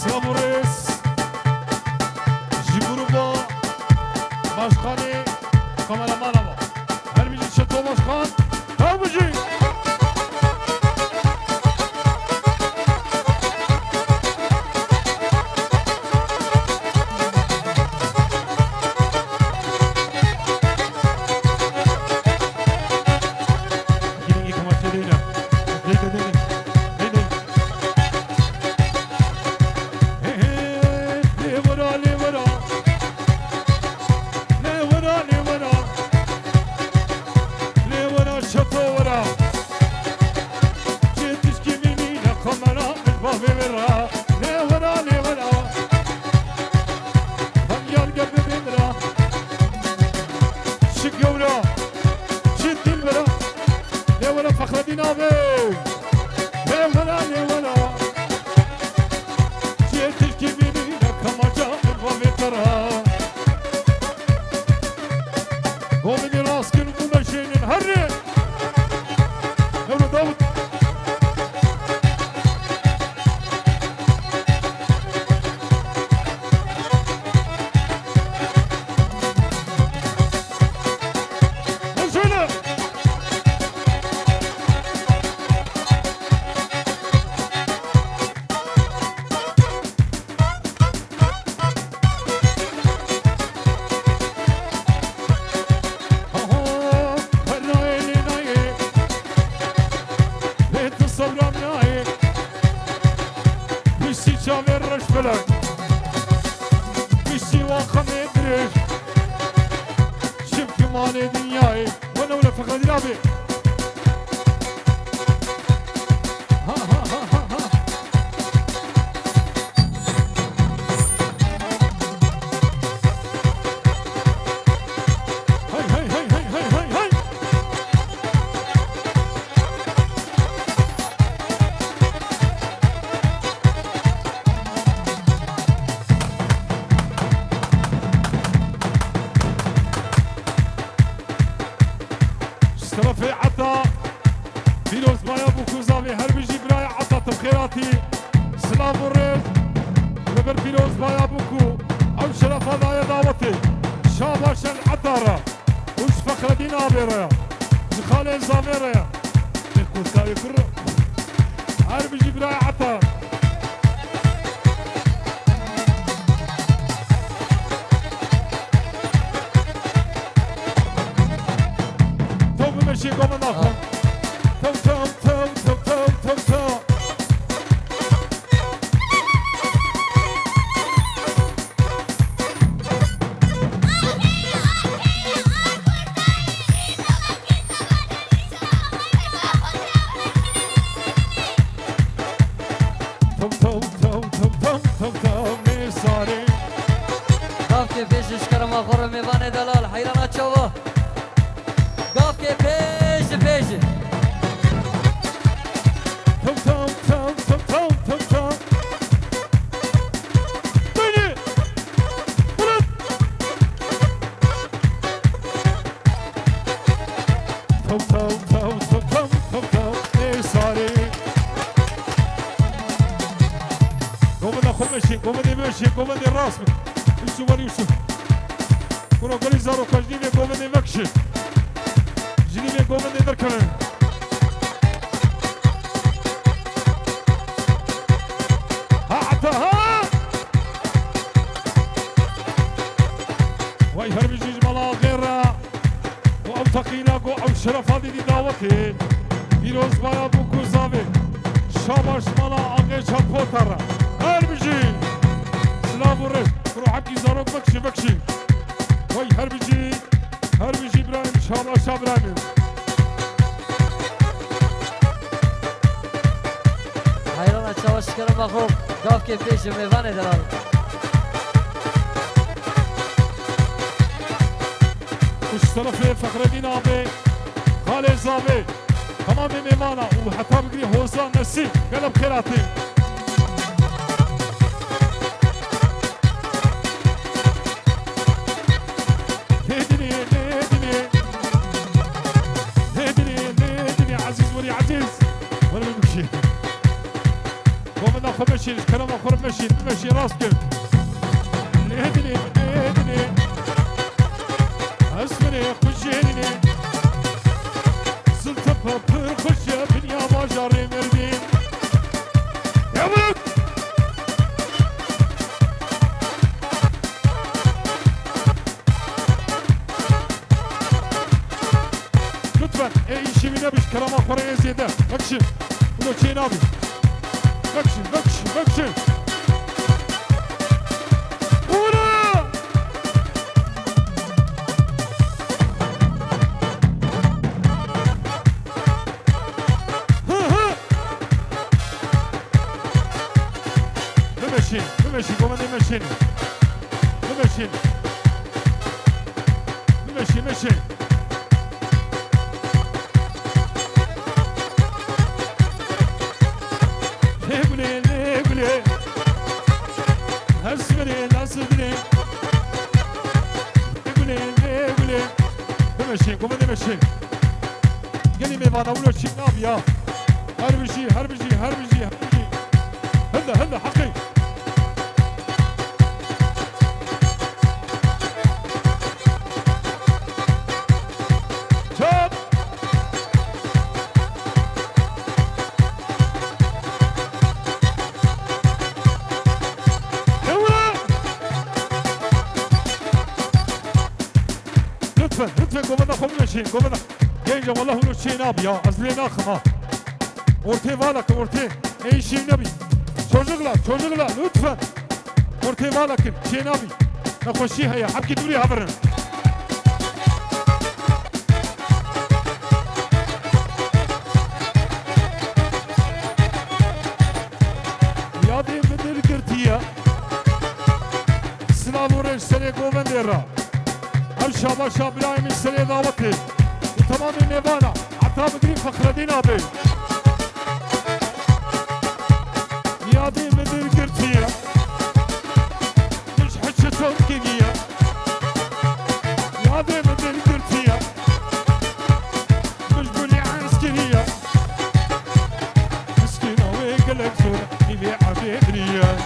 Slavores Jiburuba Başkanı Kameraman ama her bir çeto başkan Tabucu عزيز ولا بمشي قوم ناخذ مشي الكلام اخر بمشي بمشي راسك لهدني لهدني اسمني خشيني زلت بابر خش بنيا باجاري مردين يا ولد لطفا اي شيء من نبش كلام اخر زياده بكشن ولو شيء نابي بكشن بكشن بكشن بمشي قوم نمشي بمشي بمشي مشي ليبلي ليبلي هسبني نصبني ليبلي ليبلي بمشي قوم نمشي قالي ميفانا ولو شي نابيا هربجي هربجي هربجي هربجي هلا هلا حقي لطفا قومنا خمشين قومنا جيجا والله ولو شي نابيا azlena خما ortaya valakın ortaya ey şey nabi çocuklar lütfen ortaya valakın şey nabi نخشيها يا حبكي دوري هبرن يا دي بدل كرتيا سلام ورش سنه قومن ديرا هر شابا شاب لايم سنه دعوتي وتمام نيفانا عطا بقري فخر الدين ابي يا دي بدل كرتيا مش حشه توكية يا دي بدل كرتيا مش بني عسكريه مسكينه ويقلب صوره يبيع بيبنيه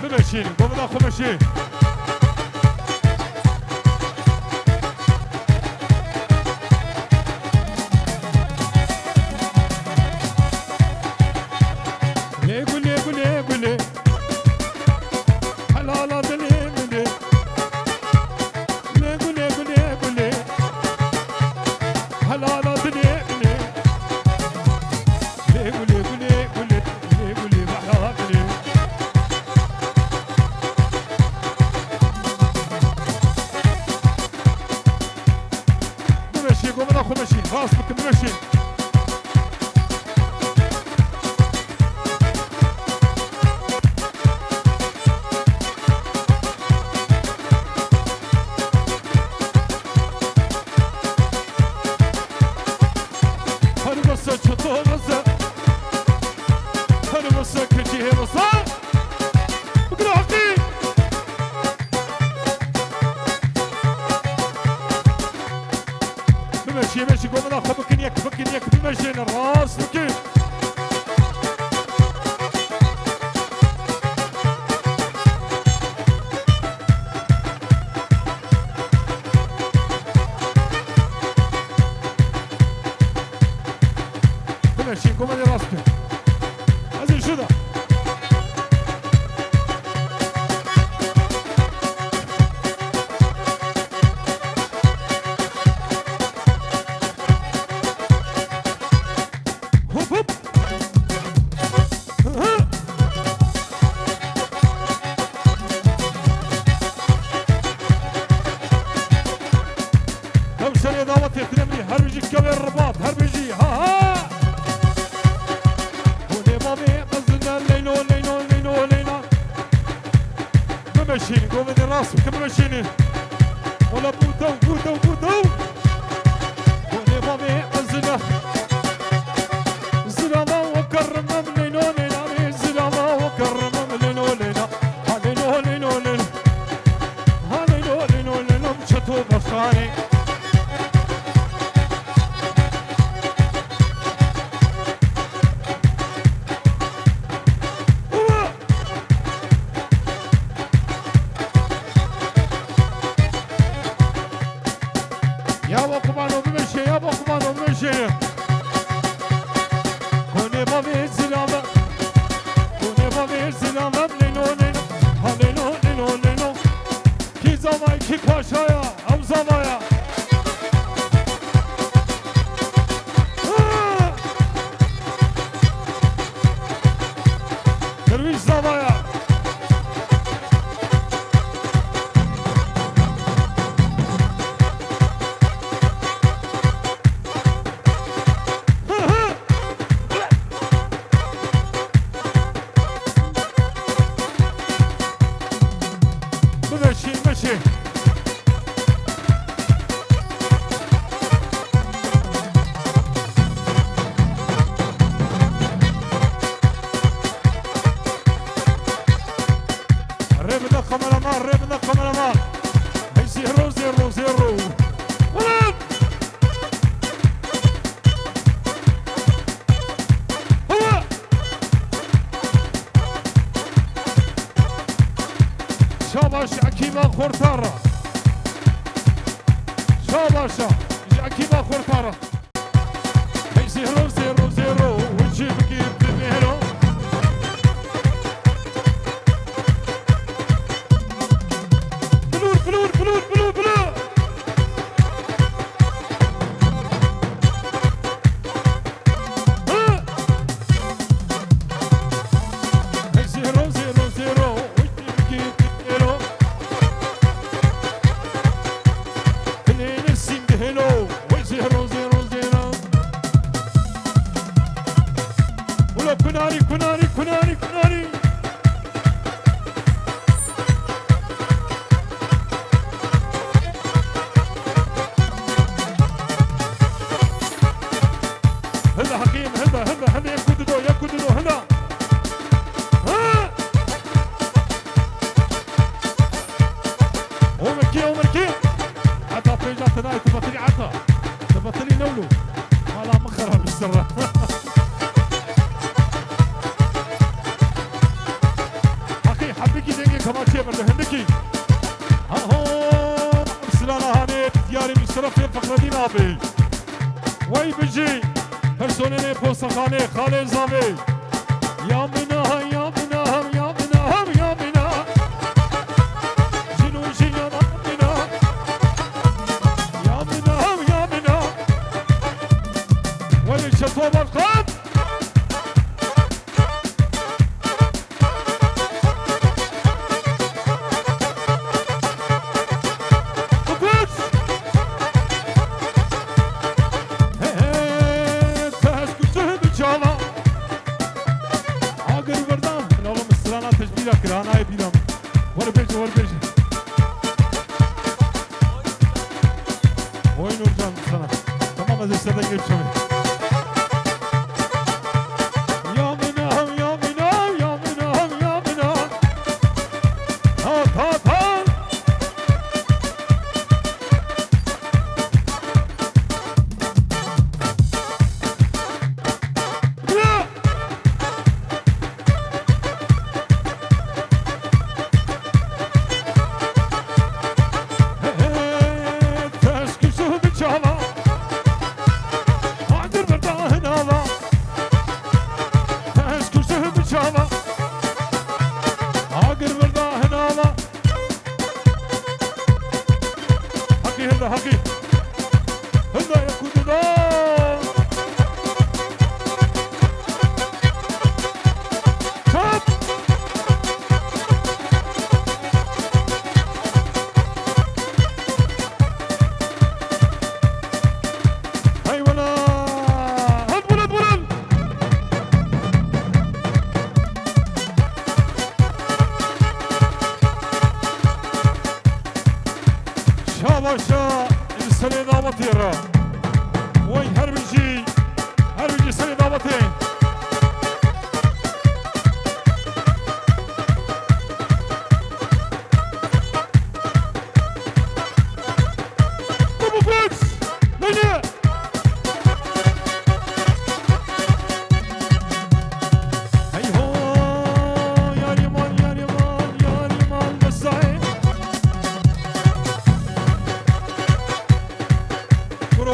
بمشيني قومنا خمشين ماشي قومنا بكن يك بمشي الراس بكن بمشي قومنا راسك هذه شو ده ماشيين قومي راسك كم ماشيين ولا بودو وني بابي الزنا زنا وكرم من لينا زنا وكرم من لينا تو باشخانه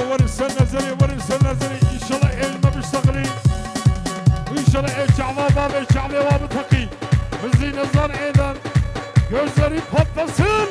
ورث النزري ورث النزري ان شاء الله ايش ما بيشتغلي ان شاء الله ايش شعبه باب شعبه باب تقي بزين الزر ايضا gözleri patlasın.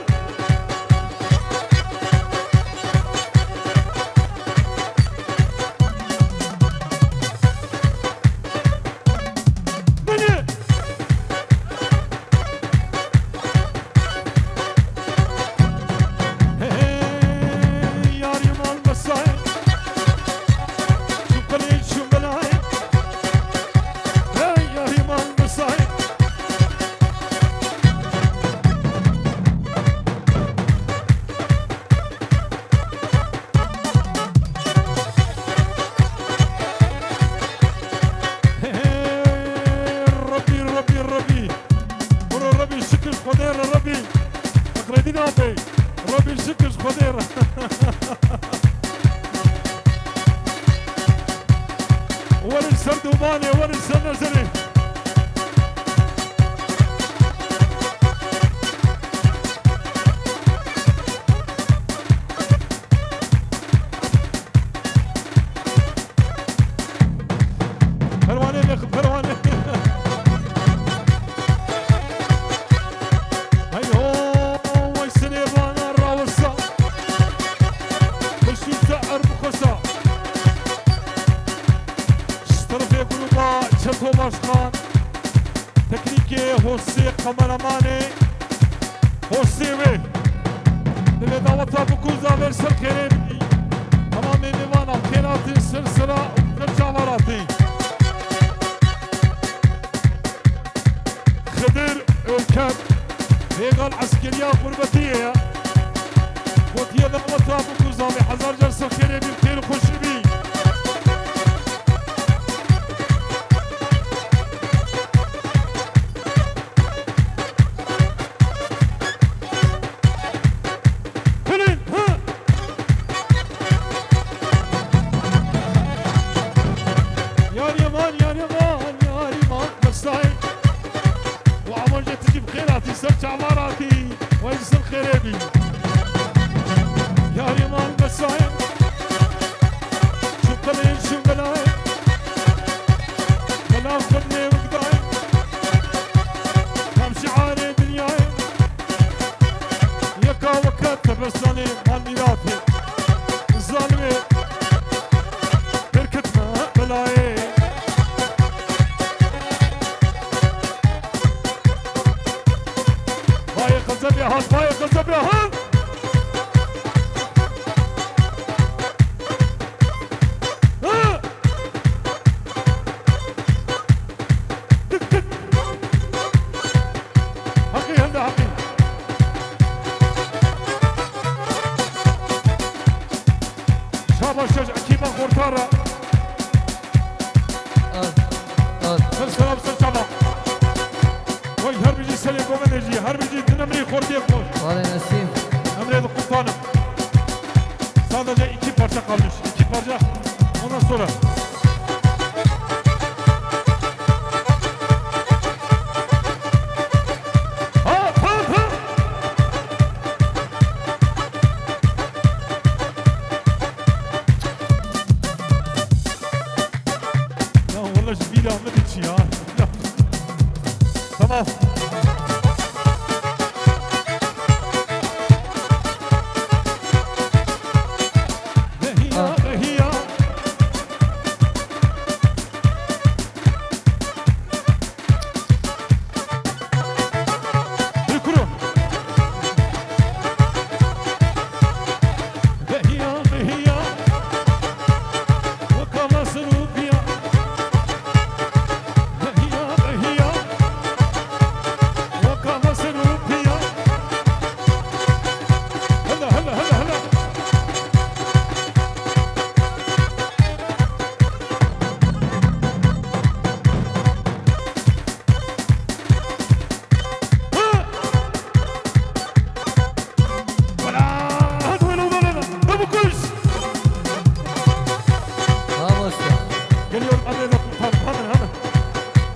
اليوم انا طبعا هذا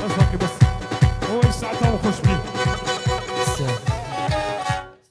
بس باقي بس هو ساعتها وخش بيه